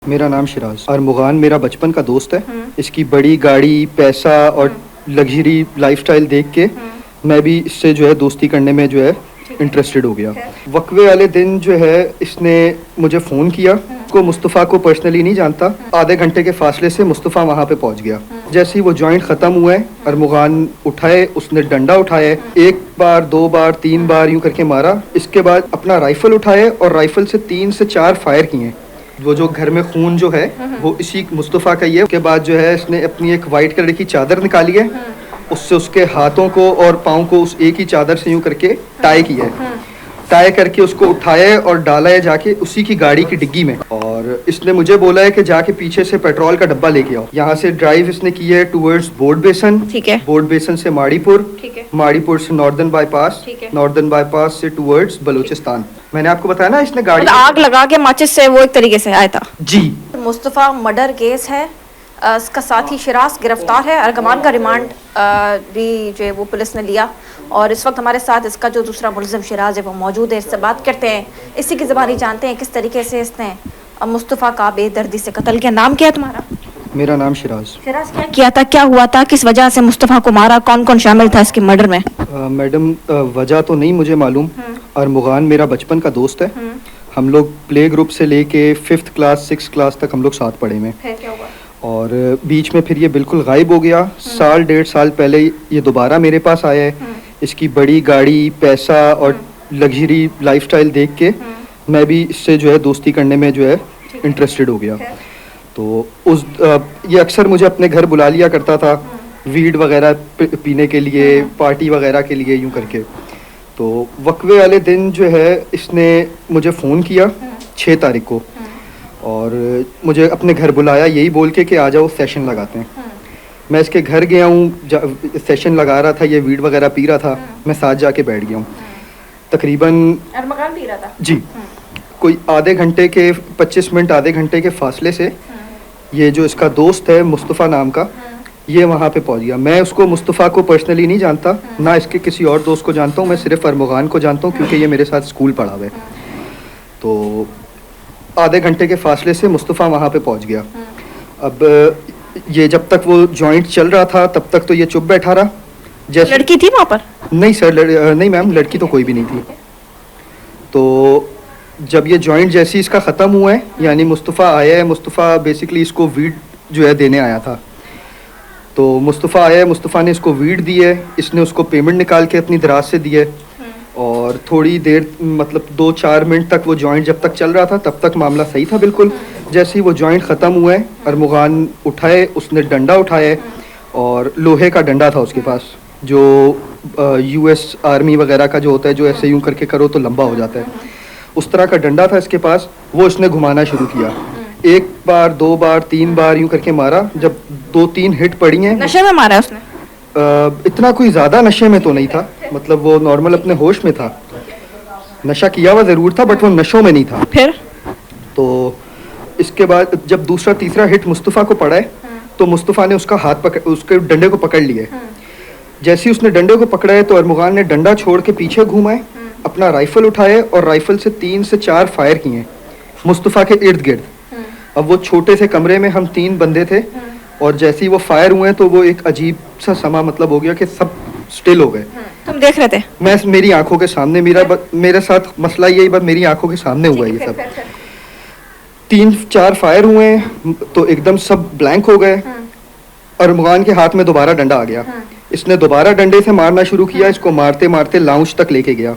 मेरा नाम शिराज अरमुगान मेरा बचपन का दोस्त है। इसकी बड़ी गाड़ी, पैसा और लग्जरी लाइफस्टाइल देख के मैं भी इससे जो है दोस्ती करने में जो है इंटरेस्टेड हो गया। वक्फे वाले दिन जो है इसने मुझे फ़ोन किया। को मुस्तफ़ा को पर्सनली नहीं जानता। आधे घंटे के फासले से मुस्तफ़ा वहाँ पे पहुँच गया। जैसे ही वो जॉइंट ख़त्म हुआ है, अरमुगान उठाए, उसने डंडा उठाया, एक बार, दो बार, तीन बार यूँ करके मारा। इसके बाद अपना राइफ़ल उठाए और राइफ़ल से 3 से 4 फायर किए। वो जो घर में खून जो है वो इसी मुस्तफ़ा का ही है। उसके बाद जो है इसने अपनी एक वाइट कलर की चादर निकाली है, उससे उसके हाथों को और पाँव को उस एक ही चादर से यूँ करके टाई किया है। टाई करके उसको उठाया और डाला है जाके उसी की गाड़ी की डिग्गी में। और इसने मुझे बोला है कि जाके पीछे से पेट्रोल का डब्बा लेके आओ। यहाँ से ड्राइव इसने की है टूवर्ड्स बोर्ड बेसन। ठीक है। बोर्ड बेसन से माड़ीपुर, ठीक है। माड़ीपुर से नॉर्दर्न बाईपास, नॉर्दर्न बाईपास से टूवर्ड्स बलूचिस्तान। मैंने आपको बताया ना इसने गाड़ी आग लगा के माचिस से वो एक तरीके से आया था। जी। मुस्तफ़ा मर्डर केस है। इसका साथी शिराज गिरफ्तार है। अरगमान का रिमांड भी जो है वो पुलिस ने लिया और इस वक्त हमारे साथ इसका जो दूसरा मुलजिम शिराज है वो मौजूद है। इससे बात करते हैं, इसी की ज़बानी जानते हैं किस तरीके से इसने मुस्तफ़ा का बेदर्दी से कत्ल किया। नाम क्या है तुम्हारा? मेरा नाम शिराज। शिराज, क्या किया था, क्या हुआ था, किस वजह से मुस्तफ़ा को मारा, कौन कौन शामिल था इसके मर्डर में? मैडम, वजह तो नहीं मुझे मालूम। अरमुगान मेरा बचपन का दोस्त है। हम लोग प्ले ग्रुप से लेके 5th क्लास 6th क्लास तक हम लोग साथ पढ़े में। फिर क्या हुआ? और बीच में फिर ये बिल्कुल गायब हो गया। साल 1.5 साल पहले ये दोबारा मेरे पास आया है। इसकी बड़ी गाड़ी, पैसा और लग्जरी लाइफस्टाइल देख के मैं भी इससे जो है दोस्ती करने में जो है इंटरेस्टेड हो गया। तो ये अक्सर मुझे अपने घर बुला लिया करता था वीड वगैरह पीने के लिए, पार्टी वगैरह के लिए यूँ करके। तो वक्फे वाले दिन जो है इसने मुझे फ़ोन किया 6 तारीख को और मुझे अपने घर बुलाया यही बोल के कि आ जाओ सेशन लगाते हैं। मैं इसके घर गया हूँ, सेशन लगा रहा था, ये वीड वगैरह पी रहा था। मैं साथ जाके बैठ गया हूँ। तकरीबन अरमगान पी रहा था जी। कोई आधे घंटे के 25 मिनट आधे घंटे के फासले से ये जो इसका दोस्त है मुस्तफ़ा नाम का, ये वहाँ पे पहुँच गया। मैं उसको मुस्तफ़ा को पर्सनली नहीं जानता, ना इसके किसी और दोस्त को जानता हूँ। मैं सिर्फ अरमुगान को जानता हूँ क्योंकि ये मेरे साथ स्कूल पढ़ा हुआ है। तो आधे घंटे के फासले से मुस्तफ़ा वहाँ पे पहुँच गया। अब ये जब तक वो जॉइंट चल रहा था तब तक तो ये चुप बैठा रहा। जैसे लड़की थी वहाँ पर? नहीं सर, नहीं मैम, लड़की तो कोई भी नहीं थी। तो जब ये जॉइंट जैसे इसका ख़त्म हुआ है, यानी मुस्तफ़ा आया है, मुस्तफ़ा बेसिकली इसको वीड जो है देने आया था। तो मुस्तफ़ा आया है, मुस्तफ़ा ने इसको वीड दी है, इसने उसको पेमेंट निकाल के अपनी दराज से दी है। और थोड़ी देर मतलब 2-4 मिनट तक वो जॉइंट जब तक चल रहा था तब तक मामला सही था बिल्कुल। जैसे ही वो जॉइंट ख़त्म हुआ है, अरमुगान उठाए, उसने डंडा उठाया और लोहे का डंडा था उसके पास, जो US आर्मी वगैरह का जो होता है, जो ऐसे यूँ करके करो तो लंबा हो जाता है, उस तरह का डंडा था इसके पास। वो इसने घुमाना शुरू किया। एक बार, दो बार, तीन बार यूँ करके मारा। जब 2-3 हिट पड़ी हैं। नशे में मारा है उसने? इतना कोई ज़्यादा नशे में तो नहीं था, मतलब वो नॉर्मल अपने होश में था। नशा किया हुआ ज़रूर था बट वो नशों में नहीं था। फिर तो इसके बाद जब दूसरा तीसरा हिट मुस्तफ़ा को पड़ा है तो मुस्तफ़ा ने उसका हाथ पकड़, उसके डंडे को पकड़ लिया है। जैसे ही उसने डंडे को पकड़ा है तो अरमुगान ने डंडा छोड़ के पीछे घूमा है, अपना राइफ़ल उठाया और राइफ़ल से 3 से 4 फायर किए मुस्तफ़ा के इर्द गिर्द। अब वो छोटे से कमरे में हम 3 बंदे थे और जैसे ही वो फायर हुए तो वो एक अजीब सा समा मतलब हो गया कि सब स्टिल हो गए। तुम देख रहे थे? मैं, मेरी आंखों के सामने, मेरे साथ मसला यही बात मेरी आंखों के सामने हुआ ये सब। 3-4 फायर हुए तो एकदम सब ब्लैंक हो गए। अरमुगान के हाथ में दोबारा डंडा आ गया। इसने दोबारा डंडे से मारना शुरू किया। इसको मारते मारते लाउंज तक लेके गया।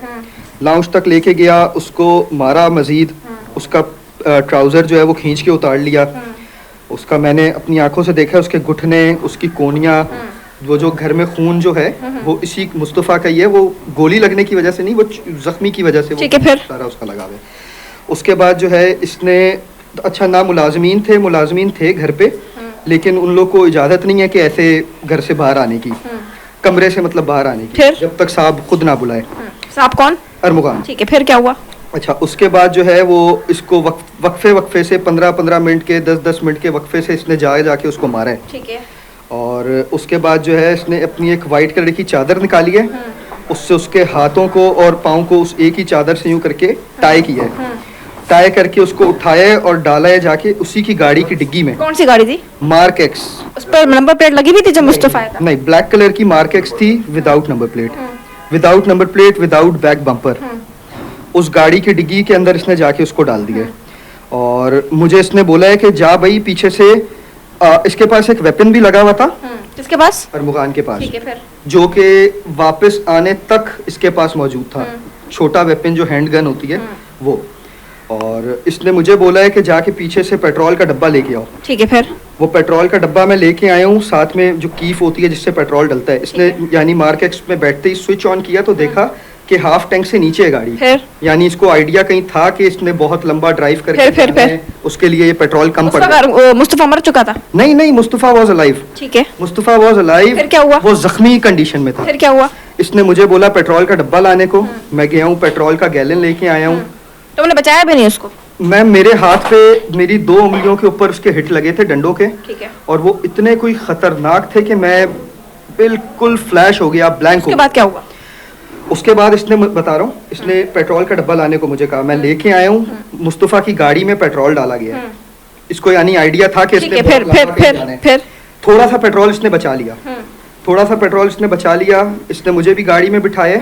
लाउंज तक लेके गया, उसको मारा मजीद। उसका ट्राउज़र जो है वो खींच के उतार लिया। उसका मैंने अपनी आंखों से देखा, उसके घुटने, उसकी कोहनियाँ, वो जो घर में खून जो है वो इसी मुस्तफ़ा का ही है। वो गोली लगने की वजह से नहीं, वो जख्मी की वजह से वो सारा उसका लगा हुआ है। उसके बाद जो है इसने, अच्छा ना मुलाजमीन थे घर पे, लेकिन उन लोग को इजाज़त नहीं है कि ऐसे घर से बाहर आने की, कमरे से मतलब बाहर आने की, जब तक साहब खुद ना बुलाए। साहब कौन? अरमुगान। ठीक है, फिर क्या हुआ? अच्छा, उसके बाद जो है वो इसको वक्फे से 15-15 मिनट के, 10-10 मिनट के वक्फे से इसने जाके उसको मारा है। ठीक है। और उसके बाद जो है इसने अपनी एक वाइट कलर की चादर निकाली है, उससे उसके हाथों को और पाँव को उस एक ही चादर से यूँ करके टाई किया है। टाई करके उसको उठाया है और डाला है जाके उसी की गाड़ी की डिग्गी में। कौन सी गाड़ी थी? Mark x. उस पर नंबर प्लेट लगी हुई थी जब मुस्तफा आया था? नहीं, ब्लैक कलर की मार्क एक्स थी without number plate, without back bumper. उस गाड़ी की डिग्गी के अंदर इसने जाके उसको डाल दिया और मुझे इसने बोला है कि जा भाई पीछे से। इसके पास एक वेपन भी लगा हुआ था। किसके पास? अरमुगान के पास, ठीक है, फिर? जो कि वापस आने तक इसके पास मौजूद था। छोटा वेपन जो हैंड गन होती है वो। और इसने मुझे बोला है कि जाके पीछे से पेट्रोल का डब्बा लेके आओ। ठीक है, फिर? वो पेट्रोल का डब्बा मैं लेके आया हूँ, साथ में जो कीफ होती है जिससे पेट्रोल डलता है। इसने यानी मार्क एक्स में बैठते ही स्विच ऑन किया तो देखा कि हाफ टैंक से नीचे है गाड़ी। फिर? यानी इसको आइडिया कहीं था कि इसने बहुत लंबा ड्राइव करके फिर? जाना है, उसके लिए ये पेट्रोल कम पड़ मुस्तफा गया। मुस्तफा मर चुका था? नहीं, मुस्तफा वाज अलाइव। ठीक है, मुस्तफा वाज अलाइव। फिर क्या हुआ? वो जख्मी कंडीशन में था। फिर क्या हुआ? इसने मुझे बोला पेट्रोल का डब्बा लाने को। मैं गया हूँ, पेट्रोल का गैलन लेके आया हूँ। तुमने बचाया भी नहीं उसको? मेरे हाथ पे मेरी 2 उंगलियों के ऊपर उसके हिट लगे थे डंडों के। ठीक है। और वो इतने कोई खतरनाक थे कि मैं बिल्कुल फ्लैश हो गया, ब्लैंक हो उसके गया। बाद क्या हुआ? उसके बाद इसने बता रहा हूँ, इसने पेट्रोल का डब्बा लाने को मुझे कहा। मैं लेके आया हूँ, मुस्तफा की गाड़ी में पेट्रोल डाला गया। इसको यानी आइडिया था कि ठीक इसने है, फिर? बहुत लंबा कहीं जाना है। फिर? थोड़ा सा पेट्रोल इसने बचा लिया। थोड़ा सा पेट्रोल इसने बचा लिया। इसने मुझे भी गाड़ी में बिठाया।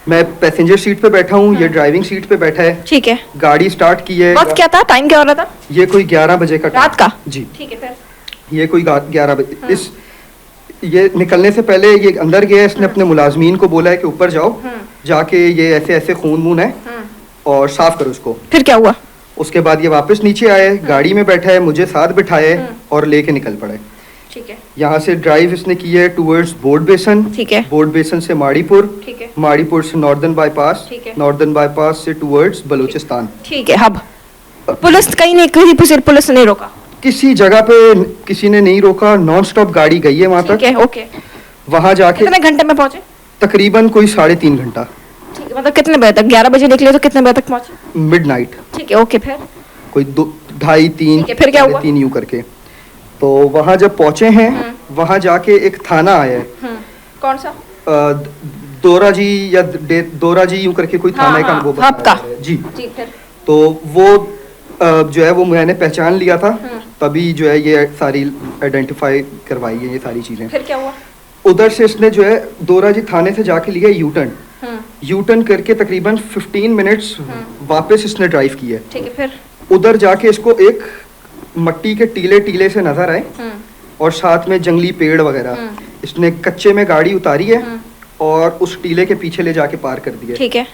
मैं पैसेंजर सीट पे बैठा हूँ, ये ड्राइविंग सीट पे बैठा है। ठीक है। गाड़ी स्टार्ट की है। वक्त क्या था? टाइम क्या हो रहा था? ये कोई 11 बजे का रात का? जी। ठीक है, फिर? ये कोई 11 बजे। इस ये निकलने से पहले ये अंदर गया। इसने अपने मुलाजमीन को बोला है कि ऊपर जाओ, जाके ये ऐसे ऐसे खून वून है और साफ करो उसको। फिर क्या हुआ? उसके बाद ये वापस नीचे आए, गाड़ी में बैठा है, मुझे साथ बिठाए और लेके निकल पड़े। ठीक है। यहाँ से ड्राइव इसने की है टूवर्ड्स बोर्ड बेसन। ठीक है। बोर्ड बेसन से माड़ीपुर। ठीक है। माड़ीपुर से नॉर्दर्न बाईपास। ठीक है। नॉर्दर्न बाईपास से टूवर्ड्स बलूचिस्तान। ठीक है। अब पुलिस कहीं नहीं, कहीं पुलिस ने नहीं रोका? किसी जगह पे किसी ने नहीं रोका। नॉन स्टॉप गाड़ी गई है वहां ठीक तक। है, ओके। वहां जाके कितने घंटे में पहुंचे? तकरीबन कोई 3.5 घंटा। ठीक है, मतलब कितने बजे तक? 11 बजे निकले तो कितने बजे तक पहुंचे? मिडनाइट। ठीक है, ओके। फिर? कोई 2, 2:30, 3, ठीक है, फिर क्या हुआ? 3 यूं करके। तो वहां जब पहुंचे हैं, वहां जाके एक थाना आया है। कौन सा? दोरा जी या दोरा जी यूं करके कोई थाना का वो हब का। जी। जी, फिर? तो वो जो है वो मैंने पहचान लिया था, तभी जो है ये सारी आइडेंटिफाई करवाई है ये सारी चीजें। फिर क्या हुआ? उधर से इसने जो है दोरा जी थाने से जाके लिया यू टर्न करके तकरीबन 15 मिनट्स वापस इसने ड्राइव किया है। ठीक है, फिर? उधर जाके इसको एक मट्टी के टीले से नजर आए और साथ में जंगली पेड़ वगैरह। इसने कच्चे में गाड़ी उतारी है और उस टीले के पीछे ले जाके पार कर दिया। ठीक है।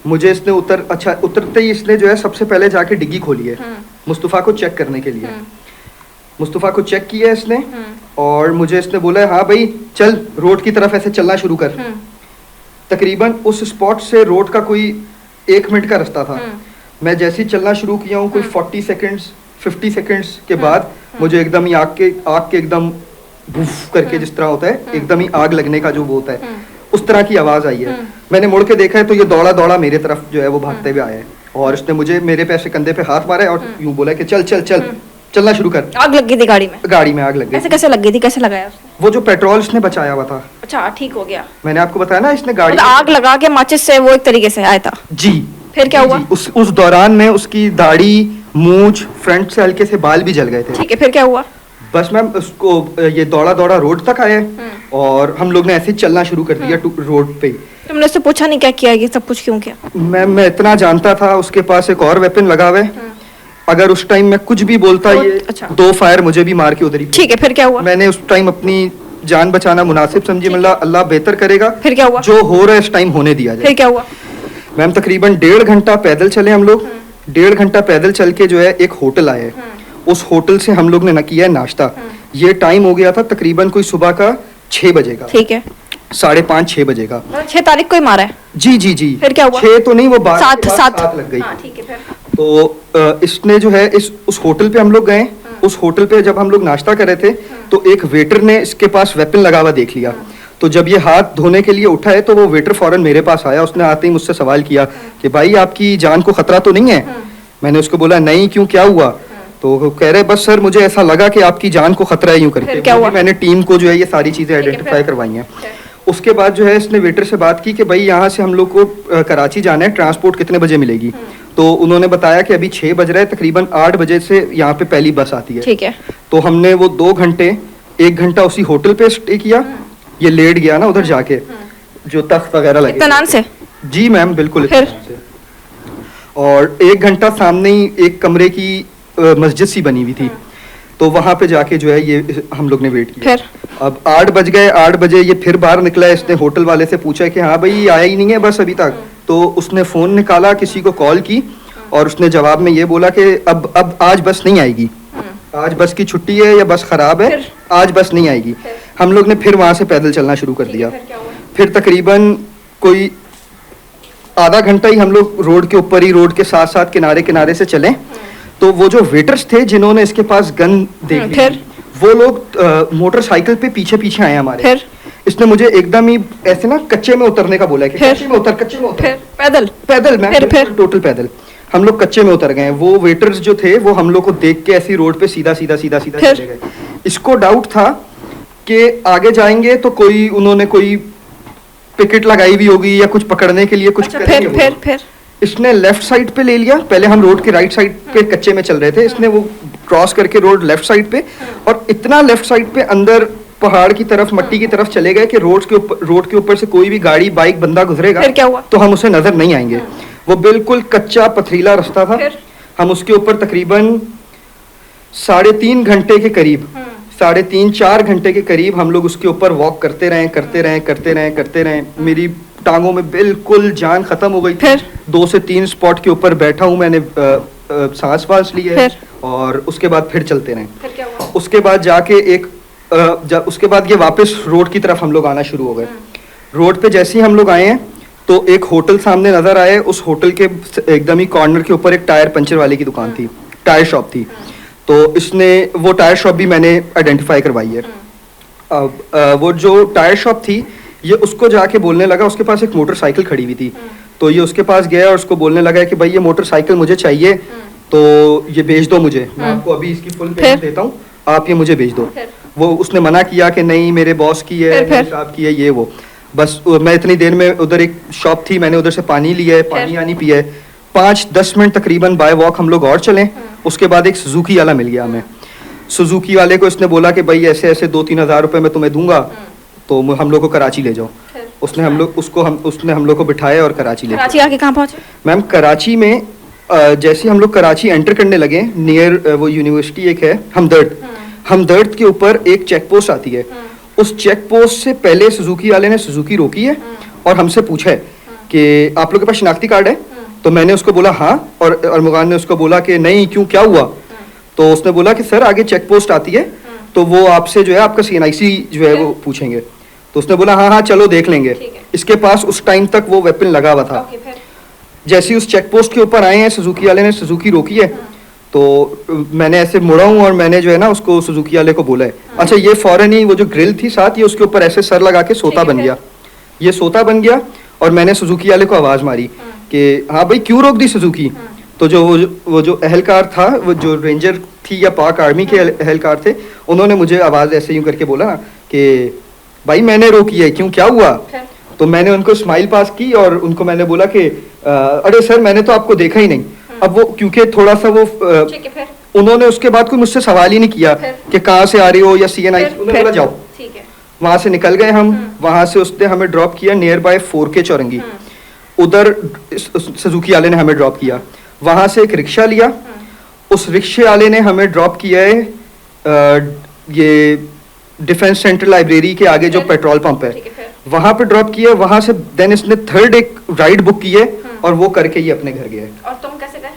मुझे इसने उतरते ही इसने जो है सबसे पहले जाके डिग्गी खोली है मुस्तफा को चेक करने के लिए। मुस्तफा को चेक किया इसने और मुझे इसने बोला है हाँ भाई चल रोड की तरफ ऐसे चलना शुरू कर। तकरीबन उस स्पॉट से रोड का कोई 1 मिनट का रास्ता था। मैं जैसे ही चलना शुरू किया हूँ कोई 50 सेकंड्स के बाद मुझे एकदम ही आग के एकदम भूफ करके जिस तरह होता है एकदम ही आग लगने का जो वो होता है उस तरह की आवाज आई है। मैंने मुड़ के देखा है तो ये दौड़ा मेरे तरफ जो है वो भागते हुए आया है और उसने मुझे मेरे पे ऐसे कंधे पे हाथ मारा है और यूं बोला है कि चल चलना शुरू कर। आग लग गई थी गाड़ी में? गाड़ी में आग लग गई। कैसे लग गई थी? कैसे लगाया उसने? वो जो पेट्रोल इसने बचाया हुआ था। अच्छा, ठीक हो गया। मैंने आपको बताया ना इसने गाड़ी मतलब आग लगा के माचिस से वो एक तरीके से आया था? जी। फिर क्या हुआ? उस दौरान में उसकी दाढ़ी मूंछ फ्रंट से हल्के से बाल भी जल गए थे। ठीक है, फिर क्या हुआ? बस मैम उसको ये दौड़ा रोड तक आया और हम लोग ने ऐसे ही चलना शुरू कर दिया रोड पे। तुमने उससे पूछा नहीं क्या किया, ये सब कुछ क्यों किया? मैं इतना जानता था उसके पास एक और वेपन लगा हुआ है। अगर उस टाइम मैं कुछ भी बोलता ये अच्छा। 2 फायर मुझे भी मार के उधर ही। ठीक है, फिर क्या हुआ? मैंने उस टाइम अपनी जान बचाना मुनासिब समझी। मतलब अल्लाह बेहतर करेगा। फिर क्या हुआ? जो हो रहा है इस टाइम होने दिया जाए। फिर क्या हुआ? मैम तकरीबन 1.5 घंटा पैदल चले हम लोग। 1.5 घंटा पैदल चल के जो है एक होटल आया है। उस होटल से हम लोग ने किया है नाश्ता। ये टाइम हो गया था तकरीबन कोई सुबह का 6 बजे का। ठीक है। 5:30-6 बजे का। 6 तारीख को ही मारा है? जी। फिर क्या हुआ? 6 तो नहीं, वो 7 लग गई। ठीक है, फिर? तो इसने जो है उस होटल पे हम लोग गए। उस होटल पे जब हम लोग नाश्ता कर रहे थे तो एक वेटर ने इसके पास वेपन लगा हुआ देख लिया। तो जब ये हाथ धोने के लिए उठा है तो वो वेटर फौरन मेरे पास आया। उसने आते ही मुझसे सवाल किया कि भाई आपकी जान को खतरा तो नहीं है? मैंने उसको बोला नहीं, क्यों, क्या हुआ? तो कह रहे बस सर मुझे ऐसा लगा कि आपकी जान को खतरा है यूं करके। क्या हुआ? मैंने टीम को जो है ये सारी चीजें आइडेंटिफाई करवाई हैं। उसके बाद जो है इसने वेटर से बात की कि भाई यहाँ से हम लोग को कराची जाना है, ट्रांसपोर्ट कितने बजे मिलेगी? तो उन्होंने बताया कि अभी 6 बज रहे हैं, तकरीबन 8 बजे से यहाँ पे पहली बस आती है। ठीक है। तो हमने वो 2 घंटे 1 घंटा उसी होटल पे स्टे किया। ये लेट गया ना उधर जाके, जो तख्त वगैरह लगे इत्मीनान से। जी मैम बिल्कुल फिर? इत्मीनान से। और 1 घंटा सामने ही एक कमरे की मस्जिद सी बनी हुई थी, तो वहां पे जाके जो है ये हम लोग ने वेट किया। फिर? अब 8 बज गए, 8 बजे ये फिर बाहर निकला। इसने होटल वाले से पूछा कि हाँ भाई ये आया ही नहीं है बस अभी तक। तो उसने फोन निकाला, किसी को कॉल की, और उसने जवाब में ये बोला कि अब आज बस नहीं आएगी, आज बस की छुट्टी है या बस खराब है, आज बस नहीं आएगी। हम लोग ने फिर वहां से पैदल चलना शुरू कर दिया। फिर तकरीबन कोई आधा घंटा ही हम लोग रोड के ऊपर ही, रोड के साथ साथ किनारे किनारे से चले। तो वो जो वेटर्स थे जिन्होंने इसके पास गन देख ली, फिर? वो लोग मोटरसाइकिल पे पीछे पीछे आए हमारे। फिर? इसने मुझे एकदम ही ऐसे ना कच्चे में उतरने का बोला है कि फिर? कच्चे में उतर, कच्चे में उतर। फिर? पैदल? पैदल मैम, फिर? टोटल पैदल। हम लोग कच्चे में उतर गए। वो वेटर्स जो थे वो हम लोग को देख के ऐसी रोड पे सीधा सीधा सीधा सीधा फिर? चले गए। इसको डाउट था कि आगे जाएंगे तो कोई उन्होंने कोई पिकेट लगाई हुई होगी या कुछ पकड़ने के लिए कुछ अच्छा, करेंगे वो। फिर? इसने लेफ्ट साइड पे ले लिया। पहले हम रोड के राइट साइड पे कच्चे में चल रहे थे, इसने वो क्रॉस करके रोड लेफ्ट साइड पे, और इतना लेफ्ट साइड पे अंदर पहाड़ की तरफ, मट्टी की तरफ चले गए कि रोड के ऊपर से कोई भी गाड़ी बाइक बंदा गुजरेगा फिर क्या हुआ? तो हम उसे नजर नहीं आएंगे। वो बिल्कुल कच्चा पथरीला रास्ता था। फिर? हम उसके ऊपर तकरीबन 3.5 घंटे के करीब, 3.5-4 घंटे के करीब हम लोग उसके ऊपर वॉक करते रहे। मेरी टांगों में बिल्कुल जान खत्म हो गई। फिर? 2 से 3 स्पॉट के ऊपर बैठा हूँ मैंने, सांस वास ली है। फिर? और उसके बाद फिर चलते रहे। फिर क्या हुआ? उसके बाद जाके उसके बाद ये वापस रोड की तरफ हम लोग आना शुरू हो गए। रोड पे जैसे ही हम लोग आए हैं तो एक होटल सामने नजर आए। उस होटल के एकदम ही कॉर्नर के ऊपर एक टायर पंचर वाले की दुकान थी, टायर शॉप थी। तो इसने वो टायर शॉप भी मैंने आइडेंटिफाई करवाई है। अब वो जो टायर शॉप थी, ये उसको जाके बोलने लगा, उसके पास एक मोटरसाइकिल खड़ी हुई थी। तो ये उसके पास गया और उसको बोलने लगा कि भाई ये मोटरसाइकिल मुझे चाहिए, तो ये भेज दो मुझे, मैं आपको अभी इसकी फुल पेमेंट देता हूँ, आप ये मुझे भेज दो। वो उसने मना किया कि नहीं मेरे बॉस की है, मेरे साहब की है, ये वो। बस मैं इतनी देर में, उधर एक शॉप थी, मैंने उधर से पानी लिया है, पानी आनी पिया है। 5-10 मिनट तकरीबन बाय वॉक हम लोग और चले। उसके बाद एक सुजुकी वाला मिल गया हमें। सुजुकी वाले को इसने बोला कि भाई ऐसे ऐसे 2-3 हज़ार रुपए मैं तुम्हें दूंगा, तो हम लोग को कराची ले जाओ। उसने हम लोग को बिठाया और कराची ले गया। कराची आके कहाँ पहुंचे? मैम कराची में जैसे ही हम लोग कराची एंटर करने लगे, नियर वो यूनिवर्सिटी एक है हमदर्द के ऊपर एक चेक पोस्ट आती है। उस चेक पोस्ट से पहले सुजुकी वाले ने सुजुकी रोकी है और हमसे पूछा है कि आप लोग के पास शिनाख्ती कार्ड है? तो मैंने उसको बोला हाँ, और अरमुगान ने उसको बोला कि नहीं, क्यों, क्या हुआ? तो उसने बोला कि सर आगे चेक पोस्ट आती है, तो वो आपसे जो है आपका CNIC जो है वो पूछेंगे। तो उसने बोला हाँ चलो देख लेंगे। इसके पास उस टाइम तक वो वेपन लगा हुआ था। जैसे ही उस चेक पोस्ट के ऊपर आए हैं, सुजुकी वाले ने सुजुकी रोकी है, तो मैंने ऐसे मुड़ा हूँ और मैंने जो है ना उसको सुजुकी वाले को बोला है। अच्छा, ये फौरन ही वो जो ग्रिल थी साथ, ये उसके ऊपर ऐसे सर लगा के सोता बन गया। ये सोता बन गया और मैंने सुजुकी वाले को आवाज मारी कि हाँ भाई क्यों रोक दी सुजुकी? तो वो जो एहलकार था, वो जो रेंजर थी या पाक आर्मी के एहलकार थे, उन्होंने मुझे आवाज ऐसे यूं करके बोला कि भाई मैंने रोकी है, क्यों, क्या हुआ? तो मैंने उनको स्माइल पास की और उनको मैंने बोला कि अरे सर मैंने तो आपको देखा ही नहीं। अब वो क्योंकि थोड़ा सा वो उन्होंने उसके बाद कोई मुझसे सवाल ही नहीं किया कि कहाँ से आ रही हो या CNIC, उन्होंने बोला जाओ। वहां से निकल गए हम। वहां से उसने हमें ड्रॉप किया नियर बाय 4K चौरंगी, उधर सुजुकी वाले ने हमें ड्रॉप किया। वहां से एक रिक्शा लिया, उस रिक्शे वाले ने हमें ड्रॉप किया है ये डिफेंस सेंट्रल लाइब्रेरी के आगे जो पेट्रोल पंप है, वहां पे ड्रॉप किया। वहां से देन इसने थर्ड एक राइड बुक की है और वो करके ये अपने घर गया। और तुम कैसे गए?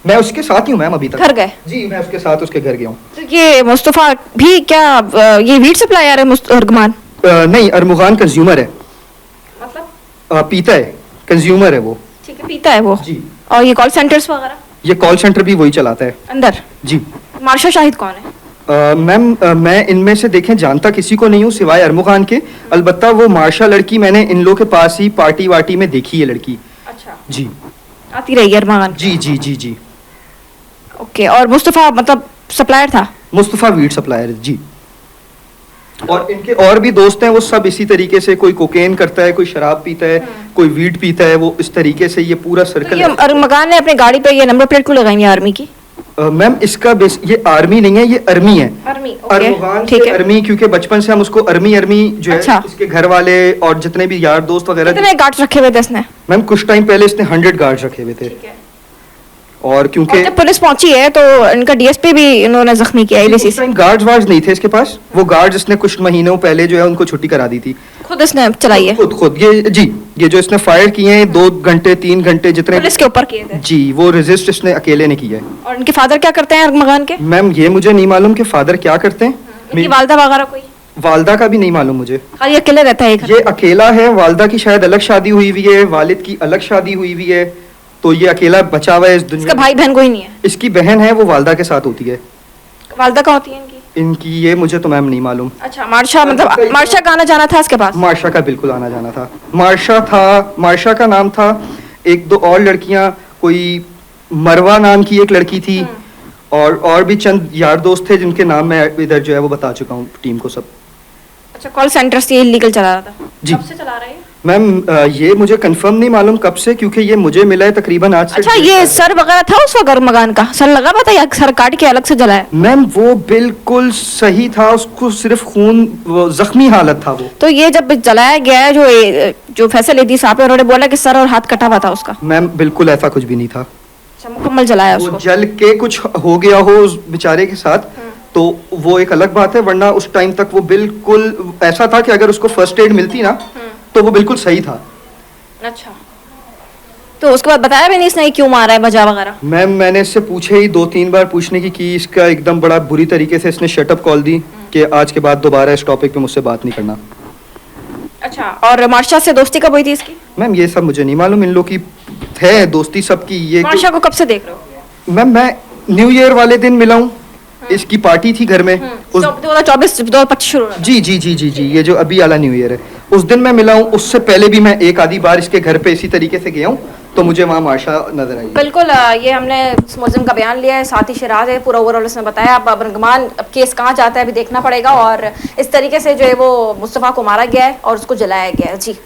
मैं उसके साथ ही हूँ मैम अभी तक। घर गए? जी, मैं उसके साथ उसके घर गया हूँ। तो ये मुस्तफा भी क्या ये वीट सप्लायर है अरगमान? नहीं, अरमुगान कंज्यूमर है। मतलब पीता है, कंज्यूमर है वो। ठीक है, पीता है वो जी। और ये कॉल सेंटर्स वगैरह? ये कॉल सेंटर भी वही चलाता है अंदर। जी। मार्शा शाहिद कौन है? मैम मैं इनमें से देखें जानता किसी को नहीं हूँ सिवाय अरमुगान के। अलबत्ता वो मार्शा लड़की मैंने इन लोगों के पास ही पार्टी वार्टी में देखी है लड़की। अच्छा जी, आती रही अरमुगान? जी जी जी जी। ओके, और मुस्तफा मतलब सप्लायर था? मुस्तफा वीट सप्लायर जी। और इनके और भी दोस्त हैं, वो सब इसी तरीके से, कोई कोकेन करता है, कोई शराब पीता है, कोई वीड पीता है, वो इस तरीके से ये पूरा तो सर्कल ये अरमगान ने अपनी गाड़ी पे ये नंबर प्लेट क्यों लगाई है आर्मी की? मैम इसका बेस ये आर्मी नहीं है, ये अर्मी है। आर्मी, ओके, अरमुगान ठीक से है। अर्मी, क्योंकि बचपन से हम उसको अर्मी अर्मी जो अच्छा। है, इसके घर वाले और जितने भी यार दोस्त वगैरह। कितने गार्ड्स रखे हुए थे इसने? मैम कुछ टाइम पहले इसने 100 गार्ड्स रखे हुए थे। और क्योंकि और जब पुलिस पहुंची है तो इनका डीएसपी भी इन्होंने जख्मी किया उस IBC से। टाइम गार्ड्स वार्ड्स नहीं थे इसके पास, वो गार्ड्स इसने कुछ महीनों पहले जो है उनको छुट्टी करा दी थी। खुद इसने चलाई है? खुद ये जी, ये जो इसने फायर किए हैं 2 घंटे 3 घंटे जितने पुलिस के ऊपर किए थे? जी, वो रेजिस्ट इसने अकेले ने किया है। और इनके फादर क्या करते हैं अरमगान के? मैम ये मुझे नहीं मालूम कि फादर क्या करते हैं, इनकी वालदा वगैरह कोई? वालदा का भी नहीं मालूम मुझे। खाली अकेले रहता है ये अकेला है, वालदा की शायद अलग शादी हुई हुई है, वालिद की अलग शादी हुई हुई है, तो ये अकेला बचा हुआ है इस इसका दुनिया में। भाई बहन कोई नहीं है? इसकी बहन है, वो वालदा के साथ होती है। वालदा का होती है इनकी? इनकी ये मुझे तो मैम नहीं मालूम। अच्छा, मार्शा, मतलब मार्शा का आना जाना था इसके पास? मार्शा का बिल्कुल आना जाना था। मार्शा था, मार्शा का नाम था। 1-2 और लड़कियां, कोई मरवा नाम की एक लड़की थी, और भी चंद यार दोस्त थे जिनके नाम मैं इधर जो है वो बता चुका हूँ टीम को सब। अच्छा, कॉल सेंटर से ये इलीगल चला रहा था? जी। कब से चला रहा है? मैम ये मुझे कंफर्म नहीं मालूम कब से, क्योंकि ये मुझे मिला है तकरीबन आज से। अच्छा, ये सर वगैरह था उस वक्त अरमगान का? सर लगा हुआ था या सर काट के अलग से जलाया? मैम वो बिल्कुल सही था, उसको सिर्फ खून, वो जख्मी हालत था वो। तो ये जब जलाया गया है, जो फैसल ईदी साहब है, उन्होंने बोला कि सर और हाथ कटा हुआ था उसका? मैम बिल्कुल ऐसा कुछ भी नहीं था। अच्छा, मुकम्मल जलाया वो उसको? जल के कुछ हो गया हो उस बेचारे के साथ तो वो एक अलग बात है, वरना उस टाइम तक वो बिल्कुल ऐसा था कि अगर उसको फर्स्ट एड मिलती ना तो वो बिल्कुल सही था। अच्छा, तो उसके बाद बताया भी नहीं इसने क्यों मारा है, वजह वगैरह? मैम मैंने इससे पूछे ही 2-3 बार पूछने की इसका एकदम बड़ा बुरी तरीके से इसने शटअप कॉल दी कि आज के बाद दोबारा इस टॉपिक पे मुझसे बात नहीं करना। अच्छा, और मार्शा से दोस्ती कब हुई थी इसकी? मैम ये सब मुझे नहीं मालूम, इन लोग की है दोस्ती सबकी। ये मार्शा को कब से देख रहे हो? मैम मैं न्यू ईयर वाले दिन मिला हूँ, इसकी पार्टी थी घर में उस 2024-2025 शुरू हुआ था। जी जी जी जी जी, ये जो अभी वाला न्यू ईयर है उस दिन मैं मिला हूँ। उससे पहले भी मैं एक आधी बार इसके घर पे इसी तरीके से गया हूँ, तो मुझे वहाँ मार्शा नजर आई। बिल्कुल, ये हमने इस मुलजिम का बयान लिया है, साथ ही शिराज है, पूरा ओवरऑल उसने बताया। अब अरमगान अब केस कहाँ जाता है अभी देखना पड़ेगा, और इस तरीके से जो है वो मुस्तफ़ा को मारा गया है और उसको जलाया गया है। जी।